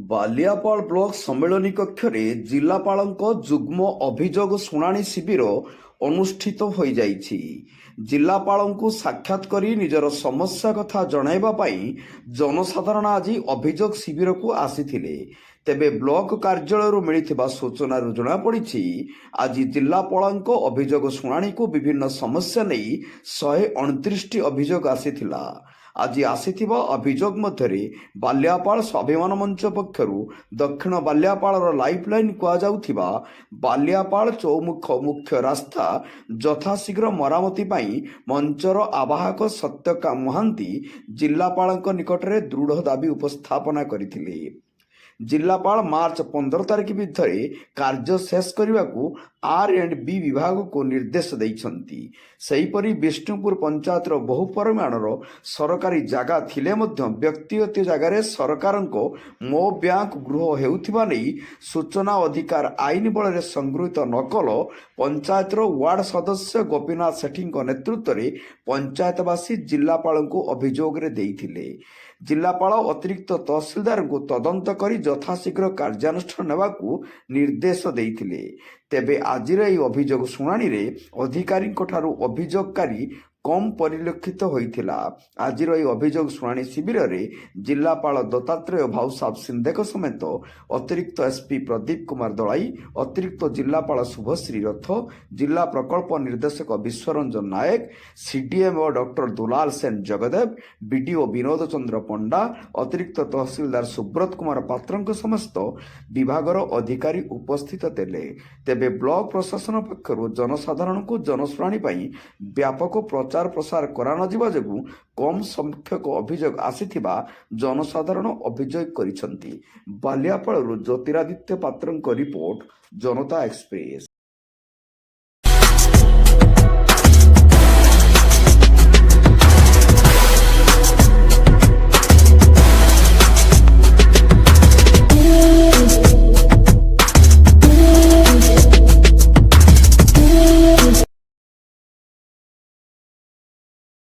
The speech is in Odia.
ବାଲିଆପାଳ ବ୍ଲକ ସମ୍ମିଳନୀ କକ୍ଷରେ ଜିଲ୍ଲାପାଳଙ୍କ ଯୁଗ୍ମ ଅଭିଯୋଗ ଶୁଣାଣି ଶିବିର ଅନୁଷ୍ଠିତ ହୋଇଯାଇଛି। ଜିଲ୍ଲାପାଳଙ୍କୁ ସାକ୍ଷାତ କରି ନିଜର ସମସ୍ୟା କଥା ଜଣାଇବା ପାଇଁ ଜନସାଧାରଣ ଆଜି ଅଭିଯୋଗ ଶିବିରକୁ ଆସିଥିଲେ। ତେବେ ବ୍ଲକ କାର୍ଯ୍ୟାଳୟରୁ ମିଳିଥିବା ସୂଚନାରୁ ଜଣାପଡ଼ିଛି, ଆଜି ଜିଲ୍ଲାପାଳଙ୍କ ଅଭିଯୋଗ ଶୁଣାଣିକୁ ବିଭିନ୍ନ ସମସ୍ୟା ନେଇ 129ଟି ଅଭିଯୋଗ ଆସିଥିଲା। ଆଜି ଆସିଥିବା ଅଭିଯୋଗ ମଧ୍ୟରେ ବାଲିଆପାଳ ସ୍ୱାଭିମାନ ମଞ୍ଚ ପକ୍ଷରୁ ଦକ୍ଷିଣ ବାଲିଆପାଳର ଲାଇଫ୍ ଲାଇନ୍ କୁହାଯାଉଥିବା ବାଲିଆପାଳ ଚୌମୁଖ ମୁଖ୍ୟ ରାସ୍ତା ଯଥାଶୀଘ୍ର ମରାମତି ପାଇଁ ମଞ୍ଚର ଆବାହକ ସତ୍ୟକା ମହାନ୍ତି ଜିଲ୍ଲାପାଳଙ୍କ ନିକଟରେ ଦୃଢ଼ ଦାବି ଉପସ୍ଥାପନା କରିଥିଲେ। ଜିଲ୍ଲାପାଳ ମାର୍ଚ୍ଚ 15 ତାରିଖ ଭିତରେ କାର୍ଯ୍ୟ ଶେଷ କରିବାକୁ R&B ବିଭାଗକୁ ନିର୍ଦ୍ଦେଶ ଦେଇଛନ୍ତି। ସେହିପରି ବିଷ୍ଣୁପୁର ପଞ୍ଚାୟତର ବହୁ ପରିମାଣର ସରକାରୀ ଜାଗା ଥିଲେ ମଧ୍ୟ ବ୍ୟକ୍ତିଗତ ଜାଗାରେ ସରକାରଙ୍କ ମୋ ବ୍ୟାଙ୍କ ଗୃହ ହେଉଥିବା ନେଇ ସୂଚନା ଅଧିକାର ଆଇନ ବଳରେ ସଂଗୃହୀତ ନକଲ ପଞ୍ଚାୟତର ୱାର୍ଡ ସଦସ୍ୟ ଗୋପୀନାଥ ସେଠୀଙ୍କ ନେତୃତ୍ୱରେ ପଞ୍ଚାୟତବାସୀ ଜିଲ୍ଲାପାଳଙ୍କୁ ଅଭିଯୋଗରେ ଦେଇଥିଲେ। ଜିଲ୍ଲାପାଳ ଅତିରିକ୍ତ ତହସିଲଦାରଙ୍କୁ ତଦନ୍ତ କରି ଯଥାଶୀଘ୍ର କାର୍ଯ୍ୟାନୁଷ୍ଠାନ ନେବାକୁ ନିର୍ଦ୍ଦେଶ ଦେଇଥିଲେ। ତେବେ ଆଜିର ଏହି ଅଭିଯୋଗ ଶୁଣାଣିରେ ଅଧିକାରୀଙ୍କ ଠାରୁ ଅଭିଯୋଗକାରୀ କମ୍ ପରିଲକ୍ଷିତ ହୋଇଥିଲା। ଆଜିର ଏହି ଅଭିଯୋଗ ଶୁଣାଣି ଶିବିରରେ ଜିଲ୍ଲାପାଳ ଦତ୍ତାତ୍ରେୟ ଭାଉସାବ ସିନ୍ଧେଙ୍କ ସମେତ ଅତିରିକ୍ତ SP ପ୍ରଦୀପ କୁମାର ଦଳାଇ, ଅତିରିକ୍ତ ଜିଲ୍ଲାପାଳ ଶୁଭଶ୍ରୀ ରଥ, ଜିଲ୍ଲା ପ୍ରକଳ୍ପ ନିର୍ଦ୍ଦେଶକ ବିଶ୍ୱରଞ୍ଜନ ନାୟକ, CDMO ଡକ୍ଟର ଦୁଲାଲ ସେନ ଜଗଦେବ, BDO ବିନୋଦ ଚନ୍ଦ୍ର ପଣ୍ଡା, ଅତିରିକ୍ତ ତହସିଲଦାର ସୁବ୍ରତ କୁମାର ପାତ୍ରଙ୍କ ସମସ୍ତ ବିଭାଗର ଅଧିକାରୀ ଉପସ୍ଥିତ ଥିଲେ। ତେବେ ବ୍ଲକ ପ୍ରଶାସନ ପକ୍ଷରୁ ଜନସାଧାରଣଙ୍କୁ ଜନଶୁଣାଣି ପାଇଁ ବ୍ୟାପକ ପ୍ରଚାର ପ୍ରସାର କରାନଯିବା ଯୋଗୁଁ କମ୍ ସଂଖ୍ୟକ ଅଭିଯୋଗ ଆସିଥିବା ଜନସାଧାରଣ ଅଭିଯୋଗ କରିଛନ୍ତି। ବାଲିଆପାଳରୁ ଜ୍ୟୋତିରାଦିତ୍ୟ ପାତ୍ରଙ୍କ ରିପୋର୍ଟ, ଜନତା ଏକ୍ସପ୍ରେସ।